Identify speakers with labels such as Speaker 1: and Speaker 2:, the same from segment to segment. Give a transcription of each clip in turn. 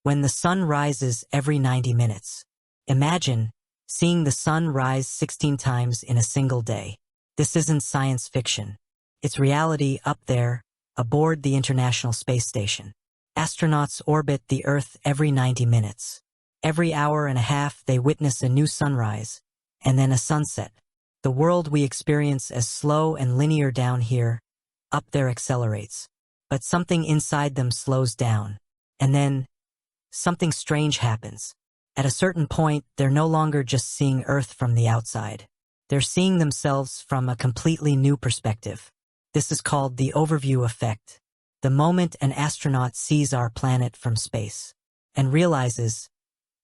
Speaker 1: when the sun rises every 90 minutes. Imagine seeing the sun rise 16 times in a single day. This isn't science fiction. It's reality up there, aboard the International Space Station. Astronauts orbit the Earth every 90 minutes. Every hour and a half they witness a new sunrise, and then a sunset. The world we experience as slow and linear down here, up there accelerates. But something inside them slows down. And then, something strange happens. At a certain point, they're no longer just seeing Earth from the outside. They're seeing themselves from a completely new perspective. This is called the overview effect. The moment an astronaut sees our planet from space and realizes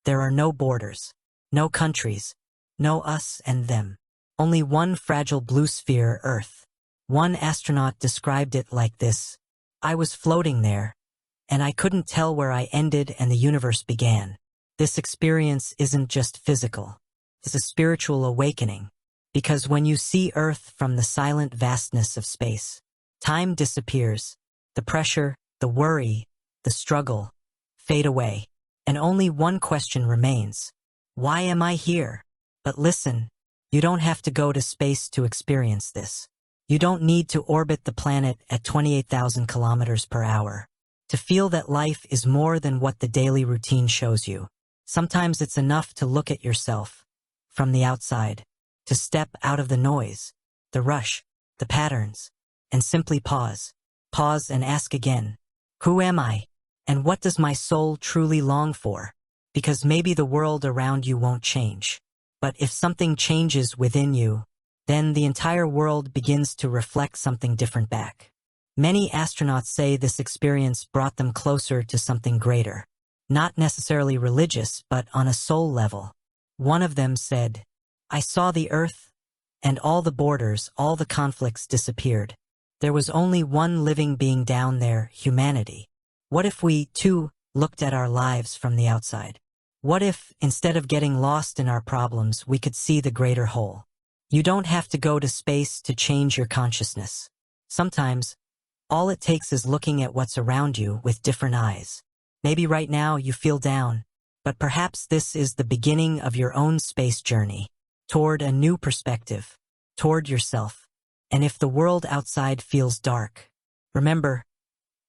Speaker 1: there are no borders, no countries, no us and them, only one fragile blue sphere, Earth. One astronaut described it like this: I was floating there, and I couldn't tell where I ended and the universe began. This experience isn't just physical, it's a spiritual awakening. Because when you see Earth from the silent vastness of space, time disappears. The pressure, the worry, the struggle fade away. And only one question remains: why am I here? But listen, you don't have to go to space to experience this. You don't need to orbit the planet at 28,000 kilometers per hour to feel that life is more than what the daily routine shows you. Sometimes it's enough to look at yourself from the outside, to step out of the noise, the rush, the patterns, and simply pause. Pause and ask again, who am I? And what does my soul truly long for? Because maybe the world around you won't change. But if something changes within you, then the entire world begins to reflect something different back. Many astronauts say this experience brought them closer to something greater. Not necessarily religious, but on a soul level. One of them said, I saw the Earth, and all the borders, all the conflicts disappeared. There was only one living being down there, humanity. What if we, too, looked at our lives from the outside? What if, instead of getting lost in our problems, we could see the greater whole? You don't have to go to space to change your consciousness. Sometimes, all it takes is looking at what's around you with different eyes. Maybe right now you feel down, but perhaps this is the beginning of your own space journey, toward a new perspective, toward yourself. And if the world outside feels dark, remember,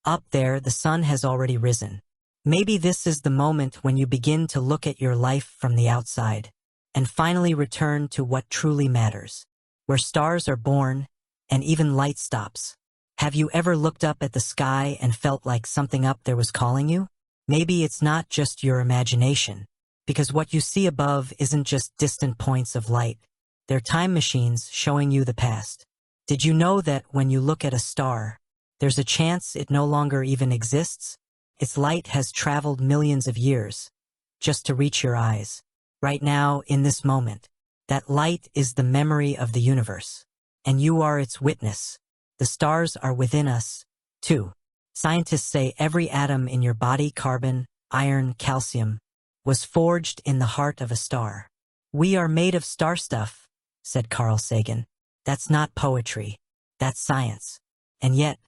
Speaker 1: up there the sun has already risen. Maybe this is the moment when you begin to look at your life from the outside and finally return to what truly matters, where stars are born and even light stops. Have you ever looked up at the sky and felt like something up there was calling you? Maybe it's not just your imagination, because what you see above isn't just distant points of light. They're time machines showing you the past. Did you know that when you look at a star, there's a chance it no longer even exists? Its light has traveled millions of years just to reach your eyes. Right now, in this moment, that light is the memory of the universe, and you are its witness. The stars are within us, too. Scientists say every atom in your body, carbon, iron, calcium, was forged in the heart of a star. We are made of star stuff, said Carl Sagan. That's not poetry. That's science. And yet,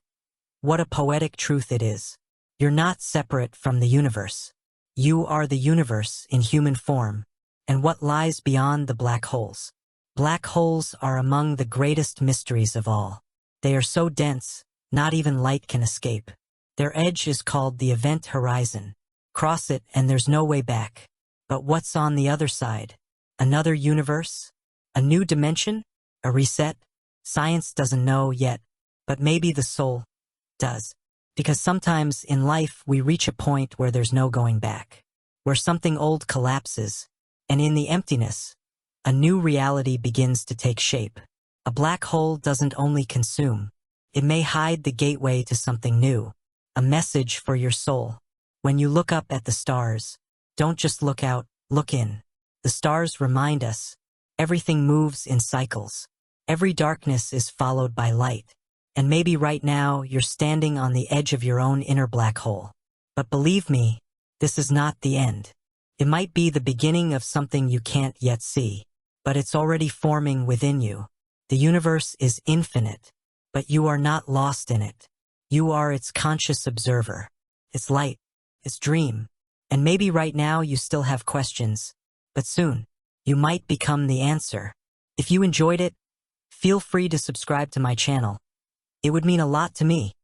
Speaker 1: what a poetic truth it is. You're not separate from the universe. You are the universe in human form. And what lies beyond the black holes? Black holes are among the greatest mysteries of all. They are so dense, not even light can escape. Their edge is called the event horizon. Cross it and there's no way back. But what's on the other side? Another universe? A new dimension? A reset? Science doesn't know yet, but maybe the soul does. Because sometimes in life we reach a point where there's no going back, where something old collapses, and in the emptiness, a new reality begins to take shape. A black hole doesn't only consume, it may hide the gateway to something new, a message for your soul. When you look up at the stars, don't just look out, look in. The stars remind us, everything moves in cycles. Every darkness is followed by light. And maybe right now you're standing on the edge of your own inner black hole. But believe me, this is not the end. It might be the beginning of something you can't yet see, but it's already forming within you. The universe is infinite, but you are not lost in it. You are its conscious observer, its light, its dream, And maybe right now you still have questions, but soon, you might become the answer. If you enjoyed it, feel free to subscribe to my channel. It would mean a lot to me.